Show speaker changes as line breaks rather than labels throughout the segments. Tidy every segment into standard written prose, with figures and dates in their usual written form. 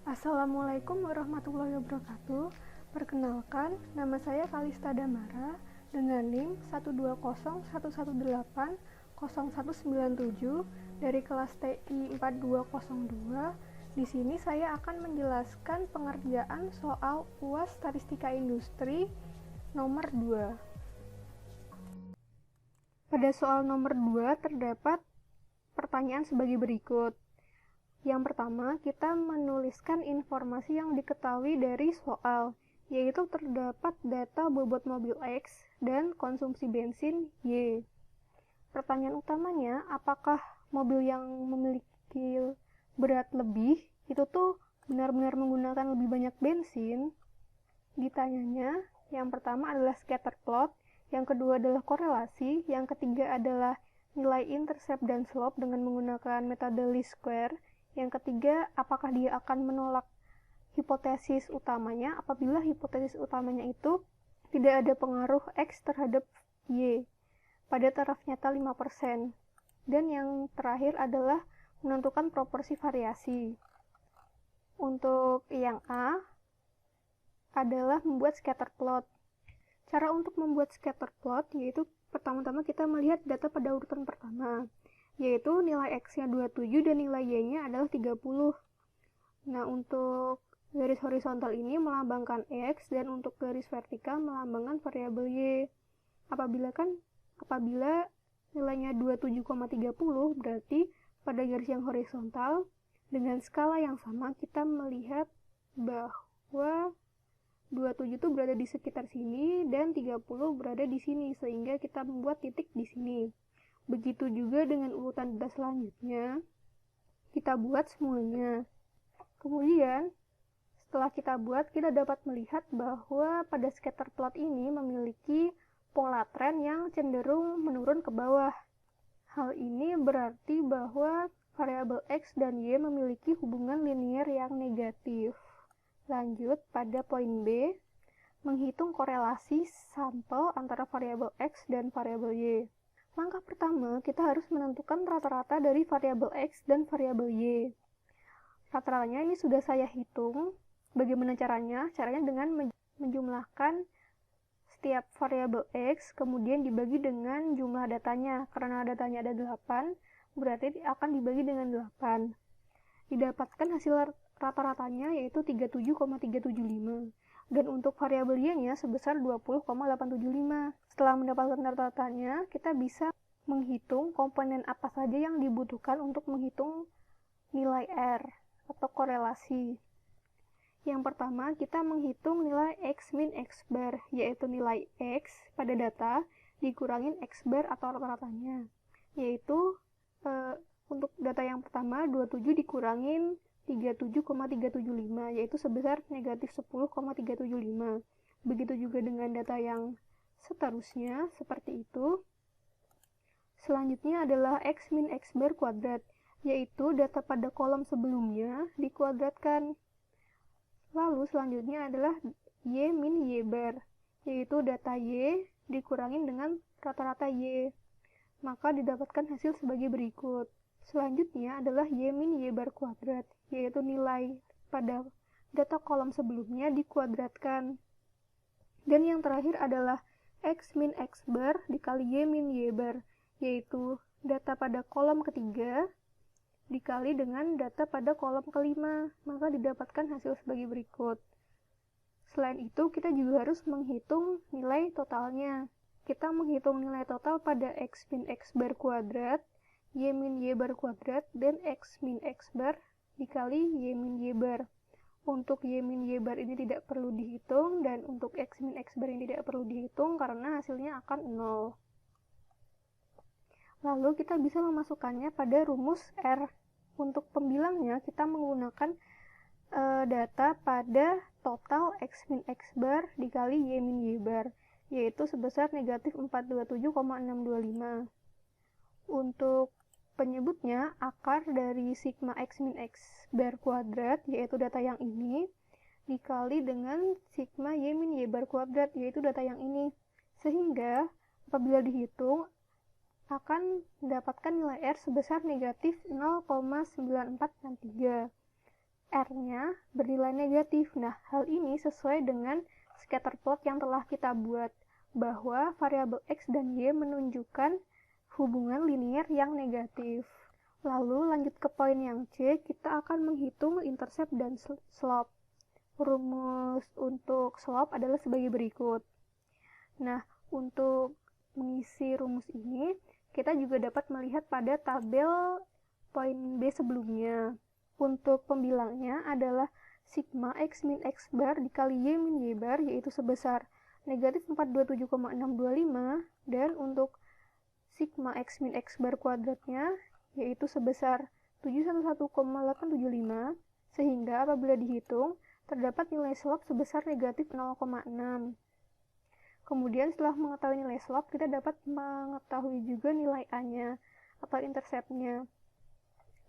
Assalamualaikum warahmatullahi wabarakatuh. Perkenalkan, nama saya Kalista Damara dengan NIM 12011180197 dari kelas TI 4202. Di sini saya akan menjelaskan pengerjaan soal UAS Statistika Industri nomor 2. Pada soal nomor 2 terdapat pertanyaan sebagai berikut. Yang pertama, kita menuliskan informasi yang diketahui dari soal, yaitu terdapat data bobot mobil X dan konsumsi bensin Y. Pertanyaan utamanya, apakah mobil yang memiliki berat lebih itu tuh benar-benar menggunakan lebih banyak bensin? Ditanyanya, yang pertama adalah scatter plot, yang kedua adalah korelasi, yang ketiga adalah nilai intercept dan slope dengan menggunakan metode least square, yang ketiga, apakah dia akan menolak hipotesis utamanya apabila hipotesis utamanya itu tidak ada pengaruh X terhadap Y pada taraf nyata 5%. Dan yang terakhir adalah menentukan proporsi variasi. Untuk yang A adalah membuat scatter plot. Cara untuk membuat scatter plot yaitu pertama-tama kita melihat data pada urutan pertama, yaitu nilai X-nya 27 dan nilai Y-nya adalah 30. Nah, untuk garis horizontal ini melambangkan X dan untuk garis vertikal melambangkan variabel Y. Apabila nilainya 27,30 berarti pada garis yang horizontal dengan skala yang sama kita melihat bahwa 27 itu berada di sekitar sini dan 30 berada di sini, sehingga kita membuat titik di sini. Begitu juga dengan urutan data selanjutnya, kita buat semuanya. Kemudian, setelah kita buat, kita dapat melihat bahwa pada scatter plot ini memiliki pola tren yang cenderung menurun ke bawah. Hal ini berarti bahwa variabel X dan Y memiliki hubungan linear yang negatif. Lanjut pada poin B, menghitung korelasi sampel antara variabel X dan variabel Y. Langkah pertama, kita harus menentukan rata-rata dari variabel X dan variabel Y. Rata-ratanya ini sudah saya hitung. Bagaimana caranya? Caranya dengan menjumlahkan setiap variabel X, kemudian dibagi dengan jumlah datanya. Karena datanya ada 8, berarti akan dibagi dengan 8. Didapatkan hasil rata-ratanya yaitu 37,375. Dan untuk variabel Y-nya sebesar 20,875. Setelah mendapatkan rata-ratanya, kita bisa menghitung komponen apa saja yang dibutuhkan untuk menghitung nilai R atau korelasi. Yang pertama, kita menghitung nilai X min X bar, yaitu nilai X pada data dikurangin X bar atau rata-ratanya. Yaitu untuk data yang pertama 27 dikurangin 37,375, yaitu sebesar negatif 10,375. Begitu juga dengan data yang seterusnya, seperti itu. Selanjutnya adalah X min X bar kuadrat, yaitu data pada kolom sebelumnya dikuadratkan. Lalu selanjutnya adalah Y min Y bar, yaitu data Y dikurangin dengan rata-rata Y. Maka didapatkan hasil sebagai berikut. Selanjutnya adalah Y min Y bar kuadrat, yaitu nilai pada data kolom sebelumnya dikuadratkan. Dan yang terakhir adalah X min X bar dikali Y min Y bar, yaitu data pada kolom ketiga dikali dengan data pada kolom kelima, maka didapatkan hasil sebagai berikut. Selain itu, kita juga harus menghitung nilai totalnya. Kita menghitung nilai total pada X min X bar kuadrat, Y min Y bar kuadrat, dan X min X bar dikali Y min Y bar. Untuk Y min Y bar ini tidak perlu dihitung, dan untuk X min X bar ini tidak perlu dihitung karena hasilnya akan 0. Lalu kita bisa memasukkannya pada rumus R. Untuk pembilangnya, kita menggunakan data pada total X min X bar dikali Y min Y bar, yaitu sebesar negatif 427,625. Untuk penyebutnya, akar dari sigma X min X bar kuadrat, yaitu data yang ini, dikali dengan sigma Y min Y bar kuadrat, yaitu data yang ini. Sehingga, apabila dihitung, akan mendapatkan nilai R sebesar negatif 0,9463. R-nya bernilai negatif. Nah, hal ini sesuai dengan scatter plot yang telah kita buat, bahwa variabel X dan Y menunjukkan hubungan linier yang negatif. Lalu lanjut ke poin yang C, kita akan menghitung intercept dan slope. Rumus untuk slope adalah sebagai berikut. Nah, untuk mengisi rumus ini, kita juga dapat melihat pada tabel poin B sebelumnya. Untuk pembilangnya adalah sigma X min X bar dikali Y min Y bar, yaitu sebesar negatif 427,625, dan untuk sigma X min X bar kuadratnya yaitu sebesar 711,875, sehingga apabila dihitung, terdapat nilai slope sebesar negatif 0,6. Kemudian setelah mengetahui nilai slope, kita dapat mengetahui juga nilai A-nya atau intercept-nya,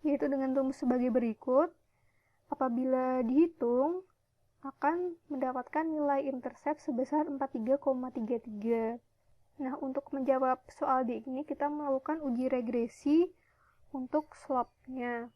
yaitu dengan rumus sebagai berikut. Apabila dihitung, akan mendapatkan nilai intercept sebesar 43,33. Nah, untuk menjawab soal D ini, kita melakukan uji regresi untuk slope-nya.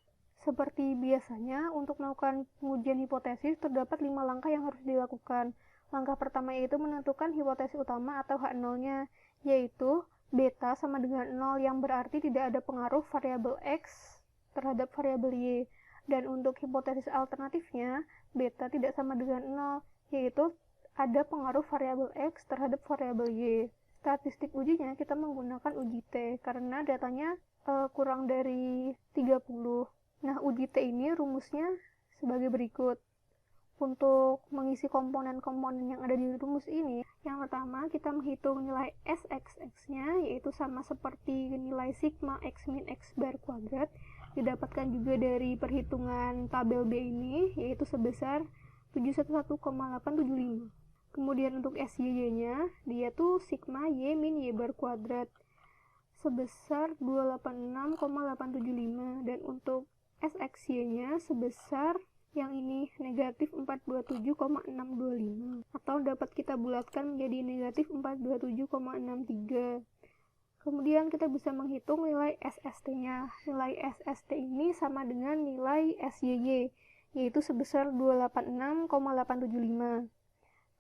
Seperti biasanya, untuk melakukan pengujian hipotesis, terdapat 5 langkah yang harus dilakukan. Langkah pertama yaitu menentukan hipotesis utama atau H0-nya, yaitu beta sama dengan 0, yang berarti tidak ada pengaruh variabel X terhadap variabel Y. Dan untuk hipotesis alternatifnya, beta tidak sama dengan 0, yaitu ada pengaruh variabel X terhadap variabel Y. Statistik ujinya kita menggunakan uji T, karena datanya kurang dari 30. Nah, uji T ini rumusnya sebagai berikut. Untuk mengisi komponen-komponen yang ada di rumus ini, yang pertama kita menghitung nilai SXX-nya, yaitu sama seperti nilai sigma X min X bar kuadrat, didapatkan juga dari perhitungan tabel B ini, yaitu sebesar 711,875. Kemudian untuk SY-nya, dia tuh sigma Y min Y bar kuadrat, sebesar 286,875, dan untuk SXY-nya sebesar yang ini negatif 427,625, atau dapat kita bulatkan menjadi negatif 427,63. Kemudian kita bisa menghitung nilai SST-nya. Nilai SST ini sama dengan nilai SYY, yaitu sebesar 286,875.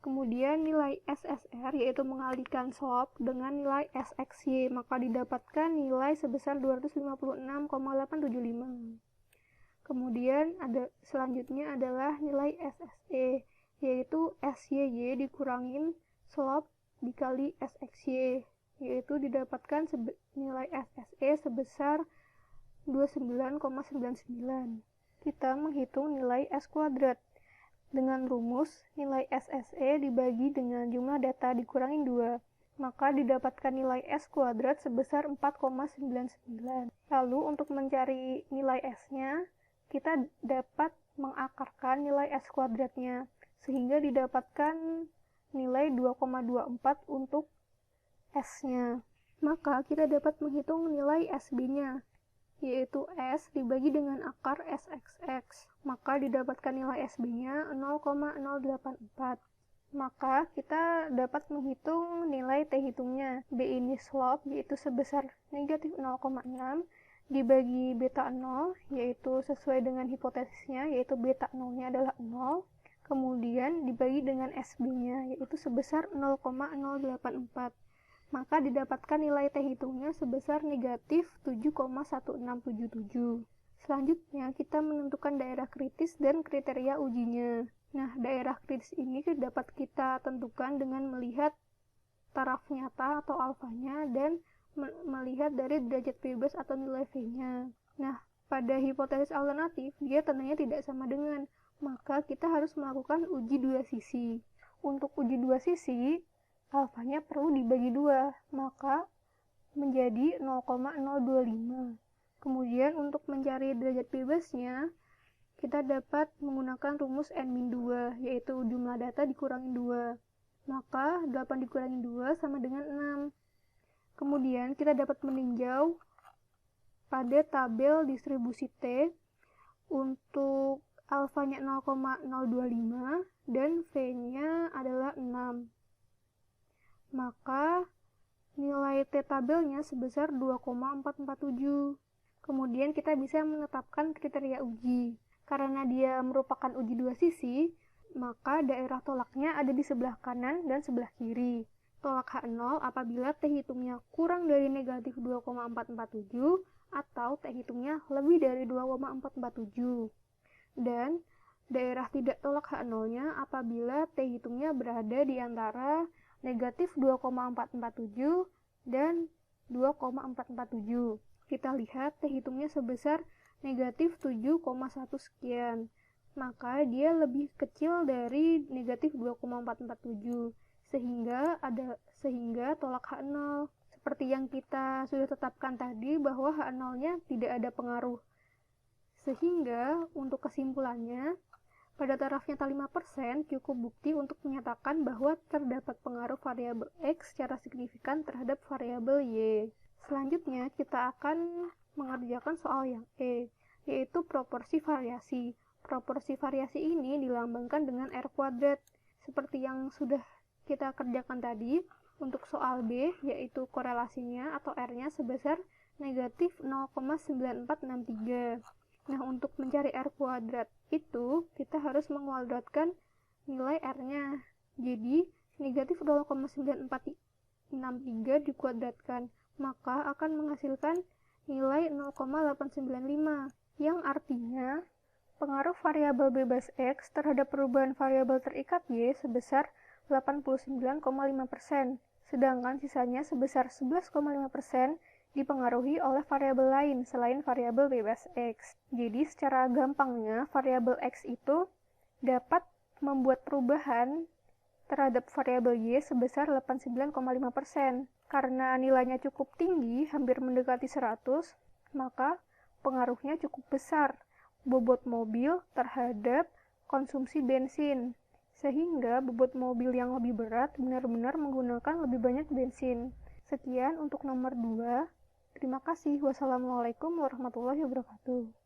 Kemudian nilai SSR, yaitu mengalihkan slope dengan nilai SXY, maka didapatkan nilai sebesar 256,875. Kemudian selanjutnya adalah nilai SSE, yaitu SYY dikurangin slope dikali SXY, yaitu didapatkan nilai SSE sebesar 29,99. Kita menghitung nilai S kuadrat dengan rumus nilai SSE dibagi dengan jumlah data dikurangin 2, maka didapatkan nilai S kuadrat sebesar 4,99. Lalu untuk mencari nilai S-nya, kita dapat mengakarkan nilai S kuadratnya, sehingga didapatkan nilai 2,24 untuk S-nya. Maka kita dapat menghitung nilai SB-nya, yaitu S dibagi dengan akar SXX, maka didapatkan nilai SB-nya 0,084. Maka kita dapat menghitung nilai T hitungnya. B ini slope, yaitu sebesar negatif 0,6, dibagi beta 0, yaitu sesuai dengan hipotesisnya, yaitu beta 0-nya adalah 0, kemudian dibagi dengan SB-nya, yaitu sebesar 0,084. Maka didapatkan nilai T hitungnya sebesar negatif 7,1677. Selanjutnya, kita menentukan daerah kritis dan kriteria ujinya. Nah, daerah kritis ini dapat kita tentukan dengan melihat taraf nyata atau alfanya dan melihat dari derajat bebas atau nilai V-nya. Nah, pada hipotesis alternatif, dia tandanya tidak sama dengan, maka kita harus melakukan uji dua sisi. Untuk uji dua sisi, alfanya perlu dibagi 2, maka menjadi 0,025. Kemudian untuk mencari derajat bebasnya, kita dapat menggunakan rumus N-2, yaitu jumlah data dikurangi 2. Maka 8 dikurangi 2 sama dengan 6. Kemudian kita dapat meninjau pada tabel distribusi T untuk alfanya 0,025 dan V-nya adalah 6. Maka nilai T tabelnya sebesar 2,447. Kemudian kita bisa menetapkan kriteria uji. Karena dia merupakan uji dua sisi, maka daerah tolaknya ada di sebelah kanan dan sebelah kiri. Tolak H0 apabila T hitungnya kurang dari negatif 2,447 atau T hitungnya lebih dari 2,447. Dan daerah tidak tolak H0-nya apabila T hitungnya berada di antara negatif 2,447 dan 2,447. Kita lihat T hitungnya sebesar negatif 7,1 sekian. Maka dia lebih kecil dari negatif 2,447. Sehingga tolak H0. Seperti yang kita sudah tetapkan tadi bahwa H0-nya tidak ada pengaruh. Sehingga untuk kesimpulannya, pada taraf nyata 5% cukup bukti untuk menyatakan bahwa terdapat pengaruh variabel X secara signifikan terhadap variabel Y. Selanjutnya, kita akan mengerjakan soal yang E, yaitu proporsi variasi. Proporsi variasi ini dilambangkan dengan R kuadrat, seperti yang sudah kita kerjakan tadi. Untuk soal B, yaitu korelasinya atau R-nya sebesar negatif 0,9463. Nah, untuk mencari R kuadrat itu, kita harus menguadratkan nilai R-nya. Jadi, negatif 0,9463 dikuadratkan, maka akan menghasilkan nilai 0,895, yang artinya pengaruh variabel bebas X terhadap perubahan variabel terikat Y sebesar 89,5%, sedangkan sisanya sebesar 11,5% dipengaruhi oleh variabel lain selain variabel bebas X. Jadi secara gampangnya variabel X itu dapat membuat perubahan terhadap variabel Y sebesar 89,5%. Karena nilainya cukup tinggi, hampir mendekati 100, maka pengaruhnya cukup besar bobot mobil terhadap konsumsi bensin. Sehingga bobot mobil yang lebih berat benar-benar menggunakan lebih banyak bensin. Sekian untuk nomor 2. Terima kasih. Wassalamualaikum warahmatullahi wabarakatuh.